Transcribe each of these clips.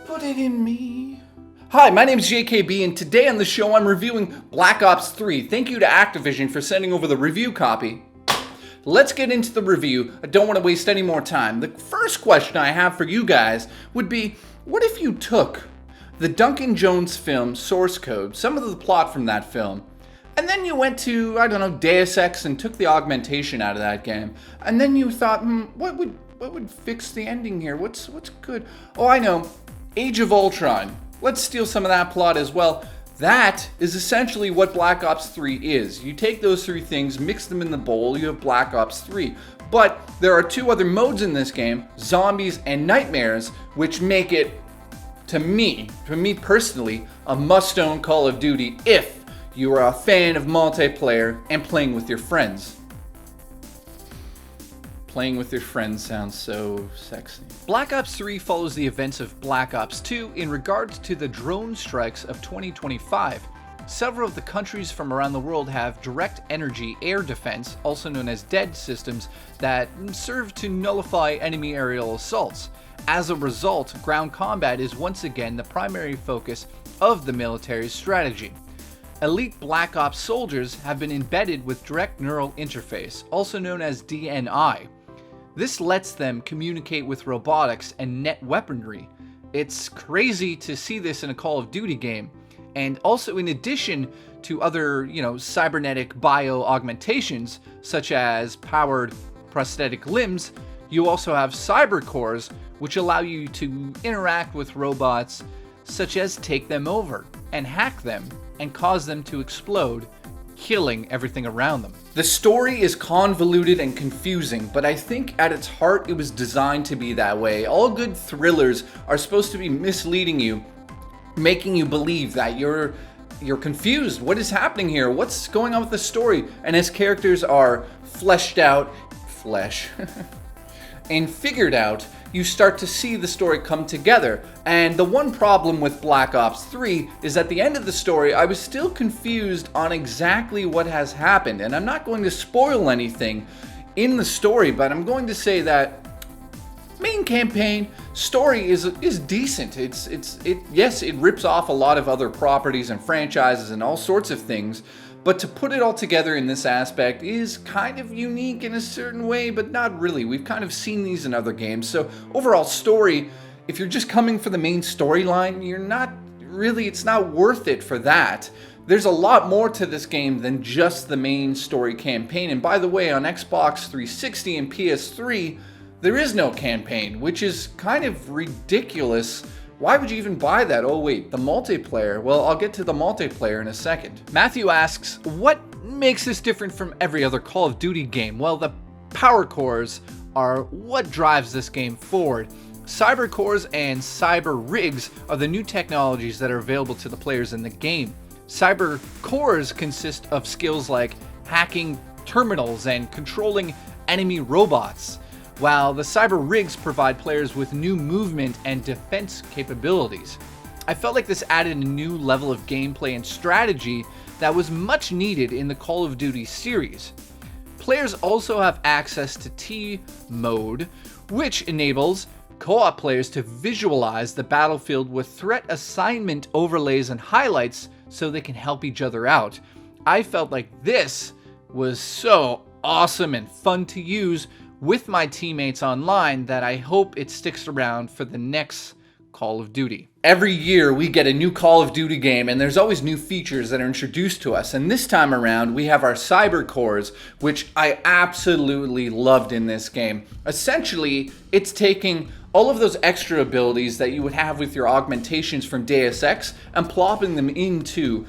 Put it in me. Hi, my name is JKB, and today on the show I'm reviewing Black Ops 3. Thank you to Activision for sending over the review copy. Let's get into the review. I don't want to waste any more time. The first question I have for you guys would be, what if you took the Duncan Jones film source code, some of the plot from that film, and then you went to, I don't know, Deus Ex and took the augmentation out of that game, and then you thought, what would fix the ending here? What's good? Oh, I know, Age of Ultron. Let's steal some of that plot as well. That is essentially what Black Ops 3 is. You take those three things, mix them in the bowl, you have Black Ops 3. But there are two other modes in this game, zombies and nightmares, which make it, to me personally, a must-own Call of Duty if you are a fan of multiplayer and playing with your friends. Playing with your friends sounds so sexy. Black Ops 3 follows the events of Black Ops 2 in regards to the drone strikes of 2025. Several of the countries from around the world have direct energy air defense, also known as DED systems, that serve to nullify enemy aerial assaults. As a result, ground combat is once again the primary focus of the military's strategy. Elite Black Ops soldiers have been embedded with direct neural interface, also known as DNI. This lets them communicate with robotics and net weaponry. It's crazy to see this in a Call of Duty game. And also, in addition to other, cybernetic bio-augmentations, such as powered prosthetic limbs, you also have cyber cores, which allow you to interact with robots, such as take them over and hack them and cause them to explode, killing everything around them. The story is convoluted and confusing, but I think at its heart it was designed to be that way. All good thrillers are supposed to be misleading you, making you believe that you're confused. What is happening here? What's going on with the story? And as characters are fleshed out, and figured out, you start to see the story come together. And the one problem with Black Ops 3 is at the end of the story, I was still confused on exactly what has happened. And I'm not going to spoil anything in the story, but I'm going to say that main campaign story is decent. Yes, it rips off a lot of other properties and franchises and all sorts of things, but to put it all together in this aspect is kind of unique in a certain way, but not really. We've kind of seen these in other games. So overall story, if you're just coming for the main storyline, it's not worth it for that. There's a lot more to this game than just the main story campaign. And by the way, on Xbox 360 and PS3, there is no campaign, which is kind of ridiculous. Why would you even buy that? Oh wait, the multiplayer. Well, I'll get to the multiplayer in a second. Matthew asks, what makes this different from every other Call of Duty game? Well, the power cores are what drives this game forward. Cyber cores and cyber rigs are the new technologies that are available to the players in the game. Cyber cores consist of skills like hacking terminals and controlling enemy robots, while the cyber rigs provide players with new movement and defense capabilities. I felt like this added a new level of gameplay and strategy that was much needed in the Call of Duty series. Players also have access to T mode, which enables co-op players to visualize the battlefield with threat assignment overlays and highlights so they can help each other out. I felt like this was so awesome and fun to use with my teammates online that I hope it sticks around for the next Call of Duty. Every year we get a new Call of Duty game, and there's always new features that are introduced to us. And this time around we have our cyber cores, which I absolutely loved in this game. Essentially, it's taking all of those extra abilities that you would have with your augmentations from Deus Ex and plopping them into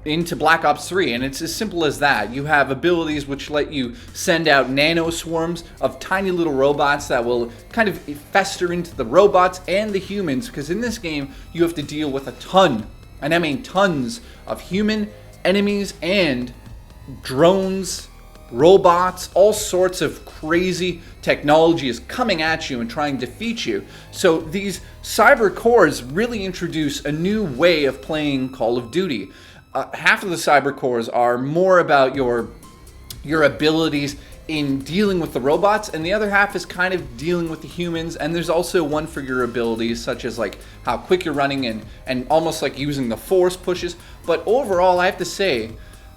Black Ops 3, and it's as simple as that. You have abilities which let you send out nano swarms of tiny little robots that will kind of fester into the robots and the humans, because in this game you have to deal with a ton, and I mean tons, of human enemies and drones, robots. All sorts of crazy technology is coming at you and trying to defeat you. So these cyber cores really introduce a new way of playing Call of Duty. Half of the cyber cores are more about your abilities in dealing with the robots, and the other half is kind of dealing with the humans. And there's also one for your abilities, such as like how quick you're running and almost like using the force pushes. But overall, I have to say,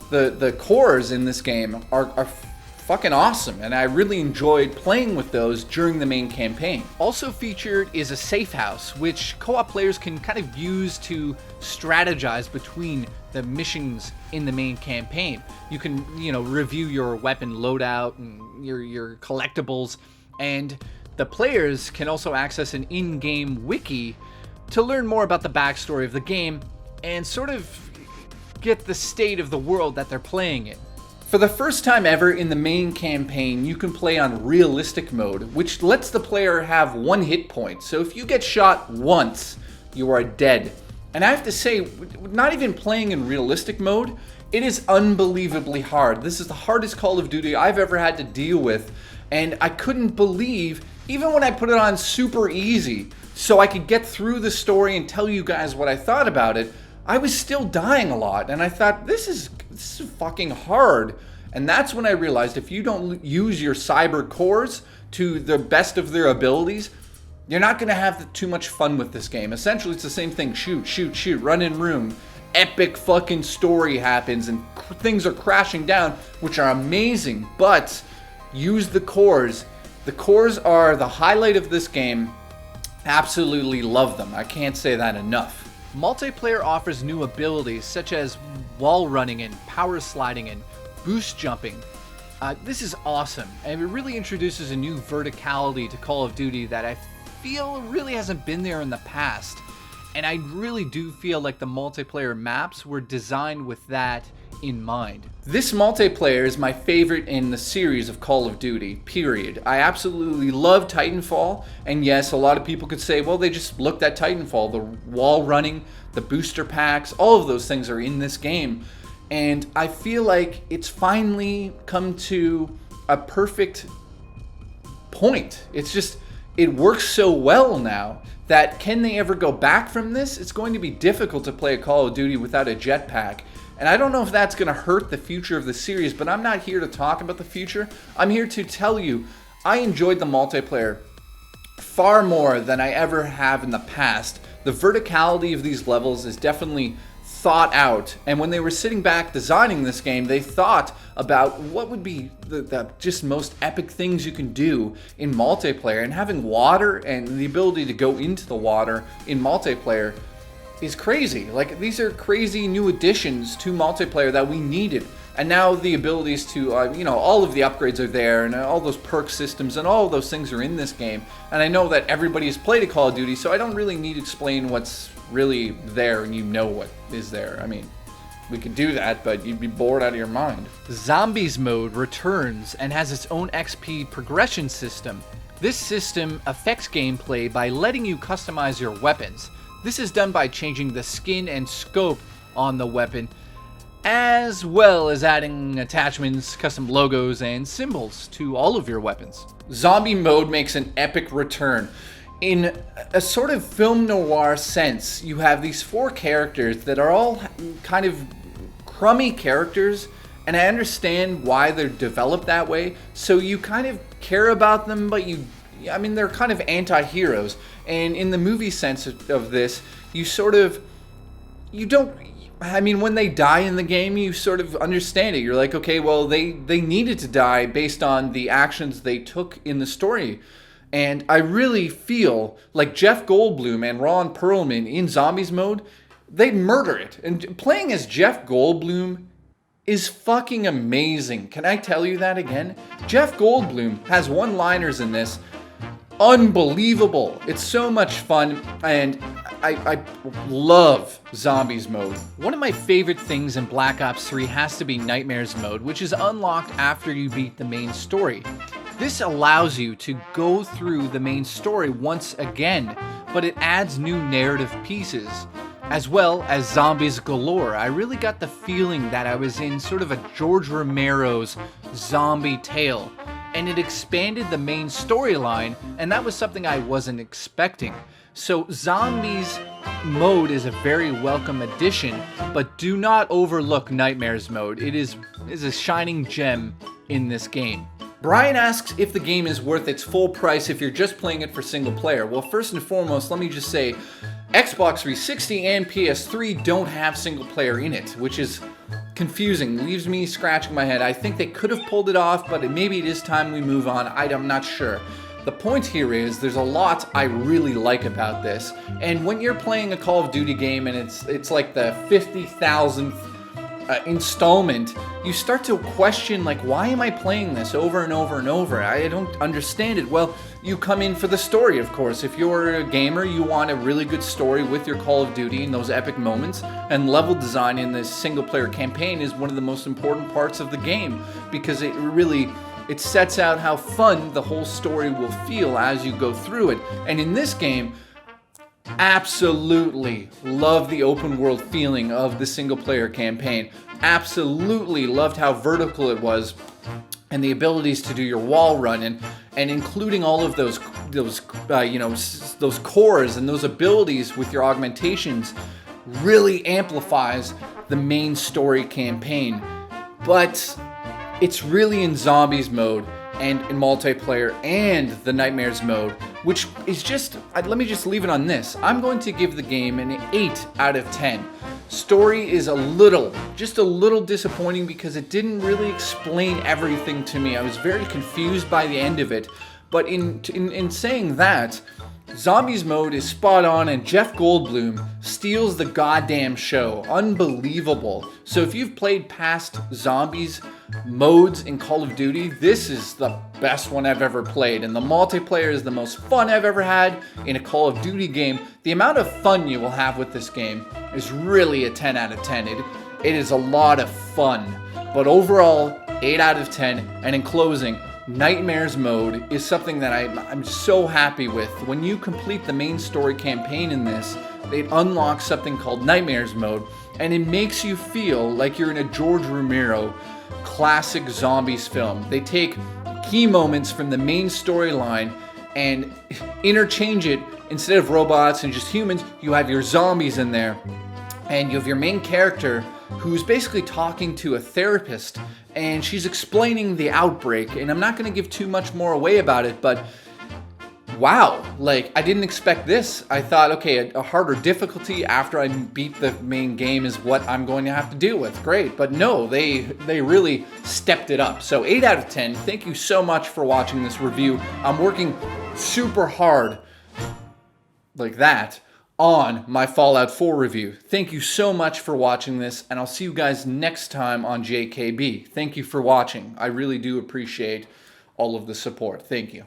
the cores in this game are fucking awesome, and I really enjoyed playing with those during the main campaign. Also featured is a safe house, which co-op players can kind of use to strategize between the missions in the main campaign. You can, review your weapon loadout and your collectibles, and the players can also access an in-game wiki to learn more about the backstory of the game and sort of get the state of the world that they're playing in. For the first time ever in the main campaign, you can play on realistic mode, which lets the player have 1 hit point. So if you get shot once, you are dead. And I have to say, not even playing in realistic mode, it is unbelievably hard. This is the hardest Call of Duty I've ever had to deal with, and I couldn't believe, even when I put it on super easy, so I could get through the story and tell you guys what I thought about it, I was still dying a lot, and I thought, this is fucking hard. And that's when I realized if you don't use your cyber cores to the best of their abilities, you're not going to have too much fun with this game. Essentially, it's the same thing. Shoot, shoot, shoot, run in room. Epic fucking story happens, and things are crashing down, which are amazing, but use the cores. The cores are the highlight of this game. Absolutely love them. I can't say that enough. Multiplayer offers new abilities such as wall running and power sliding and boost jumping. This is awesome, and it really introduces a new verticality to Call of Duty that I feel really hasn't been there in the past. And I really do feel like the multiplayer maps were designed with that in mind. This multiplayer is my favorite in the series of Call of Duty, period. I absolutely love Titanfall, and yes, a lot of people could say, well, they just looked at Titanfall. The wall running, the booster packs, all of those things are in this game. And I feel like it's finally come to a perfect point. It's just, it works so well now that can they ever go back from this? It's going to be difficult to play a Call of Duty without a jetpack. And I don't know if that's going to hurt the future of the series, but I'm not here to talk about the future. I'm here to tell you, I enjoyed the multiplayer far more than I ever have in the past. The verticality of these levels is definitely thought out, and when they were sitting back designing this game, they thought about what would be the just most epic things you can do in multiplayer, and having water and the ability to go into the water in multiplayer is crazy. Like, these are crazy new additions to multiplayer that we needed. And now the abilities to, all of the upgrades are there, and all those perk systems and all of those things are in this game. And I know that everybody has played a Call of Duty, so I don't really need to explain what's really there, and you know what is there. I mean, we could do that, but you'd be bored out of your mind. Zombies mode returns and has its own XP progression system. This system affects gameplay by letting you customize your weapons. This is done by changing the skin and scope on the weapon, as well as adding attachments, custom logos, and symbols to all of your weapons. Zombie mode makes an epic return. In a sort of film noir sense, you have these 4 characters that are all kind of crummy characters, and I understand why they're developed that way. So you kind of care about them, but they're kind of anti-heroes. And in the movie sense of this, when they die in the game, you sort of understand it. You're like, okay, well, they needed to die based on the actions they took in the story. And I really feel like Jeff Goldblum and Ron Perlman in Zombies mode, they murder it. And playing as Jeff Goldblum is fucking amazing. Can I tell you that again? Jeff Goldblum has one-liners in this. Unbelievable. It's so much fun, and I love Zombies mode. One of my favorite things in Black Ops 3 has to be Nightmares mode, which is unlocked after you beat the main story. This allows you to go through the main story once again, but it adds new narrative pieces, as well as zombies galore. I really got the feeling that I was in sort of a George Romero's zombie tale, and it expanded the main storyline, and that was something I wasn't expecting. So Zombies mode is a very welcome addition, but do not overlook Nightmares mode. It is a shining gem in this game. Brian asks if the game is worth its full price if you're just playing it for single player. Well, first and foremost, let me just say, Xbox 360 and PS3 don't have single player in it, which is confusing, leaves me scratching my head. I think they could have pulled it off, but maybe it is time we move on. I'm not sure. The point here is there's a lot I really like about this, and when you're playing a Call of Duty game and it's like the 50,000th installment, you start to question, like, why am I playing this over and over and over? I don't understand it. Well, you come in for the story, of course. If you're a gamer, you want a really good story with your Call of Duty and those epic moments, and level design in this single player campaign is one of the most important parts of the game, because it sets out how fun the whole story will feel as you go through it. And in this game, absolutely love the open world feeling of the single player campaign. Absolutely loved how vertical it was, and the abilities to do your wall run, and including all of those cores and those abilities with your augmentations really amplifies the main story campaign. But it's really in zombies mode and in multiplayer and the nightmares mode, which is just, let me just leave it on this. I'm going to give the game an 8 out of 10. Story is just a little disappointing because it didn't really explain everything to me. I was very confused by the end of it. But in saying that, Zombies mode is spot on, and Jeff Goldblum steals the goddamn show. Unbelievable. So if you've played past Zombies modes in Call of Duty, this is the best one I've ever played, and the multiplayer is the most fun I've ever had in a Call of Duty game. The amount of fun you will have with this game is really a 10 out of 10. It is a lot of fun, but overall, 8 out of 10. And in closing, Nightmares mode is something that I'm so happy with. When you complete the main story campaign in this, it unlocks something called Nightmares mode, and it makes you feel like you're in a George Romero classic zombies film. They take key moments from the main storyline and interchange it. Instead of robots and just humans, you have your zombies in there, and you have your main character who's basically talking to a therapist, and she's explaining the outbreak. And I'm not going to give too much more away about it, but wow, like, I didn't expect this. I thought, okay, a harder difficulty after I beat the main game is what I'm going to have to deal with. Great. But no, they really stepped it up. So 8 out of 10. Thank you so much for watching this review. I'm working super hard like that on my Fallout 4 review. Thank you so much for watching this, and I'll see you guys next time on JKB. Thank you for watching. I really do appreciate all of the support. Thank you.